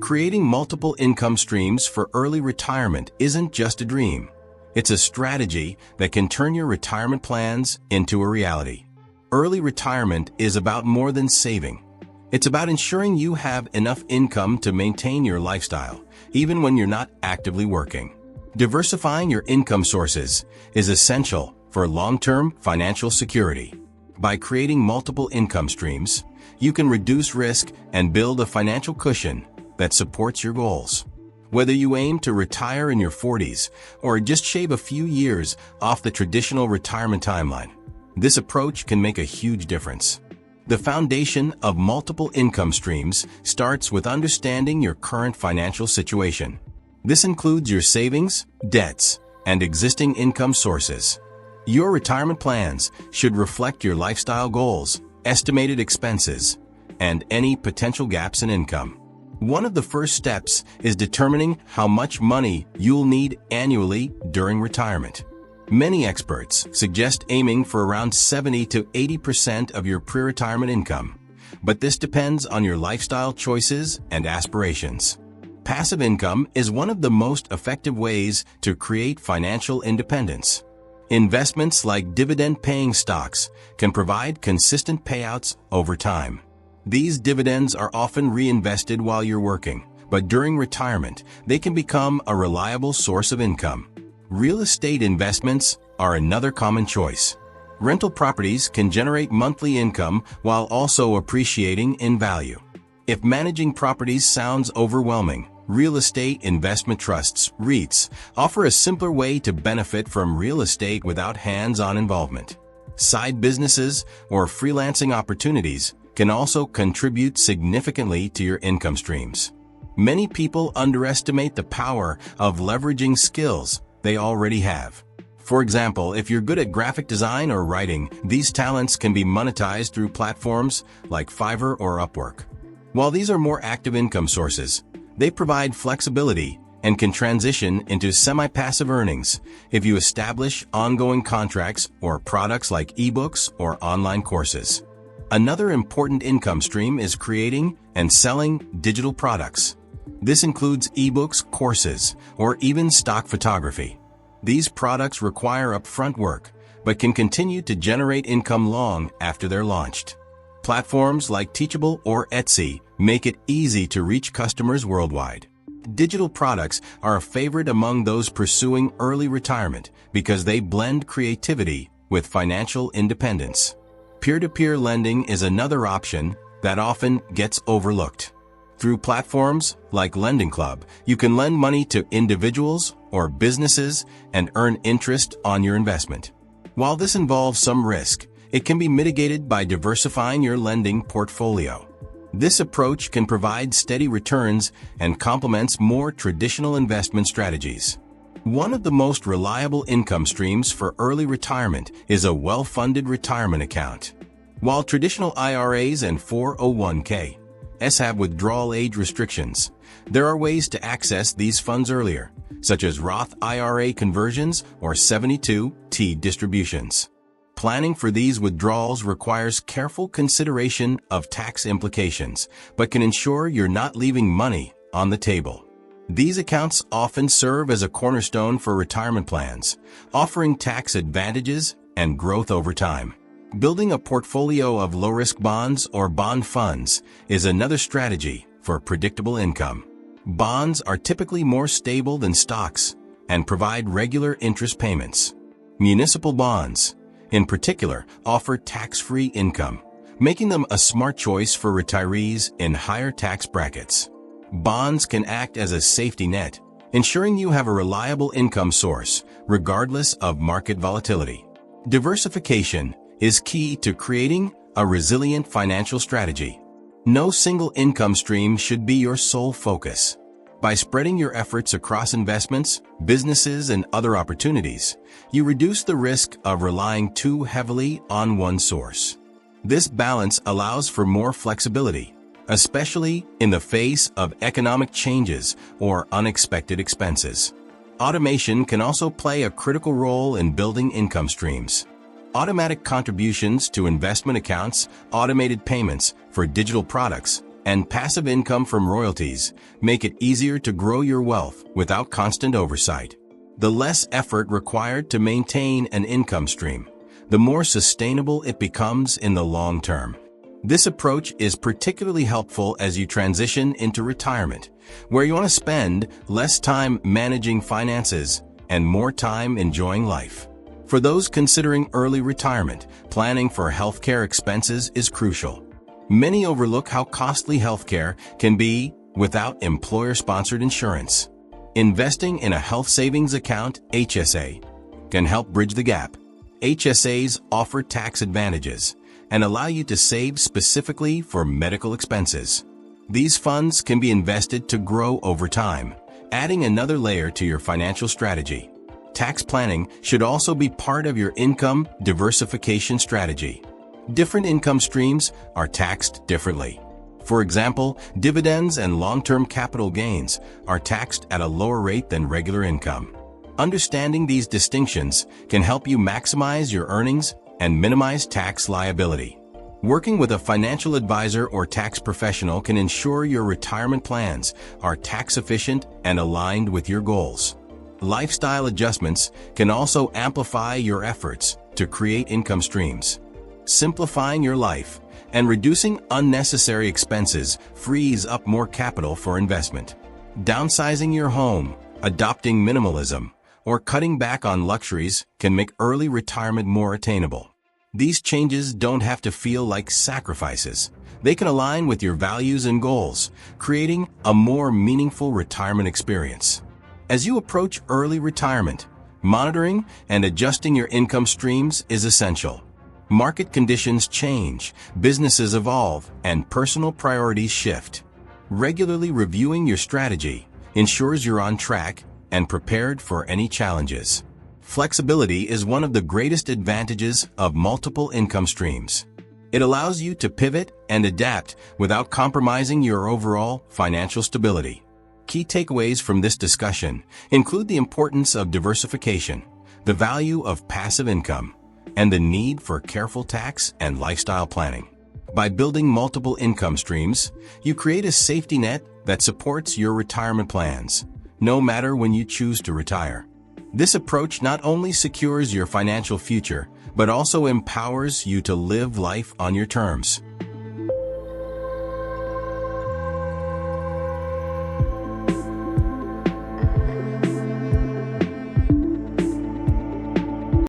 Creating multiple income streams for early retirement isn't just a dream. It's a strategy that can turn your retirement plans into a reality. Early retirement is about more than saving. It's about ensuring you have enough income to maintain your lifestyle, even when you're not actively working. Diversifying your income sources is essential for long-term financial security. By creating multiple income streams, you can reduce risk and build a financial cushion that supports your goals. Whether you aim to retire in your 40s or just shave a few years off the traditional retirement timeline, this approach can make a huge difference. The foundation of multiple income streams starts with understanding your current financial situation. This includes your savings, debts, and existing income sources. Your retirement plans should reflect your lifestyle goals, estimated expenses, and any potential gaps in income. One of the first steps is determining how much money you'll need annually during retirement. Many experts suggest aiming for around 70 to 80% of your pre-retirement income, but this depends on your lifestyle choices and aspirations. Passive income is one of the most effective ways to create financial independence. Investments like dividend-paying stocks can provide consistent payouts over time. These dividends are often reinvested while you're working, but during retirement, they can become a reliable source of income. Real estate investments are another common choice. Rental properties can generate monthly income while also appreciating in value. If managing properties sounds overwhelming, real estate investment trusts, REITs, offer a simpler way to benefit from real estate without hands-on involvement. Side businesses or freelancing opportunities can also contribute significantly to your income streams. Many people underestimate the power of leveraging skills they already have. For example, if you're good at graphic design or writing, these talents can be monetized through platforms like Fiverr or Upwork. While these are more active income sources, they provide flexibility and can transition into semi-passive earnings if you establish ongoing contracts or products like ebooks or online courses. Another important income stream is creating and selling digital products. This includes ebooks, courses, or even stock photography. These products require upfront work, but can continue to generate income long after they're launched. Platforms like Teachable or Etsy make it easy to reach customers worldwide. Digital products are a favorite among those pursuing early retirement because they blend creativity with financial independence. Peer-to-peer lending is another option that often gets overlooked. Through platforms like Lending Club, you can lend money to individuals or businesses and earn interest on your investment. While this involves some risk, it can be mitigated by diversifying your lending portfolio. This approach can provide steady returns and complements more traditional investment strategies. One of the most reliable income streams for early retirement is a well-funded retirement account. While traditional IRAs and 401(k)s have withdrawal age restrictions, there are ways to access these funds earlier, such as Roth IRA conversions or 72T distributions. Planning for these withdrawals requires careful consideration of tax implications, but can ensure you're not leaving money on the table. These accounts often serve as a cornerstone for retirement plans, offering tax advantages and growth over time. Building a portfolio of low-risk bonds or bond funds is another strategy for predictable income. Bonds are typically more stable than stocks and provide regular interest payments. Municipal bonds, in particular, offer tax-free income, making them a smart choice for retirees in higher tax brackets. Bonds can act as a safety net, ensuring you have a reliable income source regardless of market volatility. Diversification is key to creating a resilient financial strategy. No single income stream should be your sole focus. By spreading your efforts across investments, businesses, and other opportunities, you reduce the risk of relying too heavily on one source. This balance allows for more flexibility, especially in the face of economic changes or unexpected expenses. Automation can also play a critical role in building income streams. Automatic contributions to investment accounts, automated payments for digital products, and passive income from royalties make it easier to grow your wealth without constant oversight. The less effort required to maintain an income stream, the more sustainable it becomes in the long term. This approach is particularly helpful as you transition into retirement, where you want to spend less time managing finances and more time enjoying life. For those considering early retirement, planning for healthcare expenses is crucial. Many overlook how costly healthcare can be without employer-sponsored insurance. Investing in a health savings account, HSA, can help bridge the gap. HSAs offer tax advantages and allow you to save specifically for medical expenses. These funds can be invested to grow over time, adding another layer to your financial strategy. Tax planning should also be part of your income diversification strategy. Different income streams are taxed differently. For example, dividends and long-term capital gains are taxed at a lower rate than regular income. Understanding these distinctions can help you maximize your earnings and minimize tax liability. Working with a financial advisor or tax professional can ensure your retirement plans are tax efficient and aligned with your goals. Lifestyle adjustments can also amplify your efforts to create income streams. Simplifying your life and reducing unnecessary expenses frees up more capital for investment. Downsizing your home, adopting minimalism, or cutting back on luxuries can make early retirement more attainable. These changes don't have to feel like sacrifices. They can align with your values and goals, creating a more meaningful retirement experience. As you approach early retirement, monitoring and adjusting your income streams is essential. Market conditions change, businesses evolve, and personal priorities shift. Regularly reviewing your strategy ensures you're on track and prepared for any challenges. Flexibility is one of the greatest advantages of multiple income streams. It allows you to pivot and adapt without compromising your overall financial stability. Key takeaways from this discussion include the importance of diversification, the value of passive income, and the need for careful tax and lifestyle planning. By building multiple income streams, you create a safety net that supports your retirement plans, no matter when you choose to retire. This approach not only secures your financial future, but also empowers you to live life on your terms.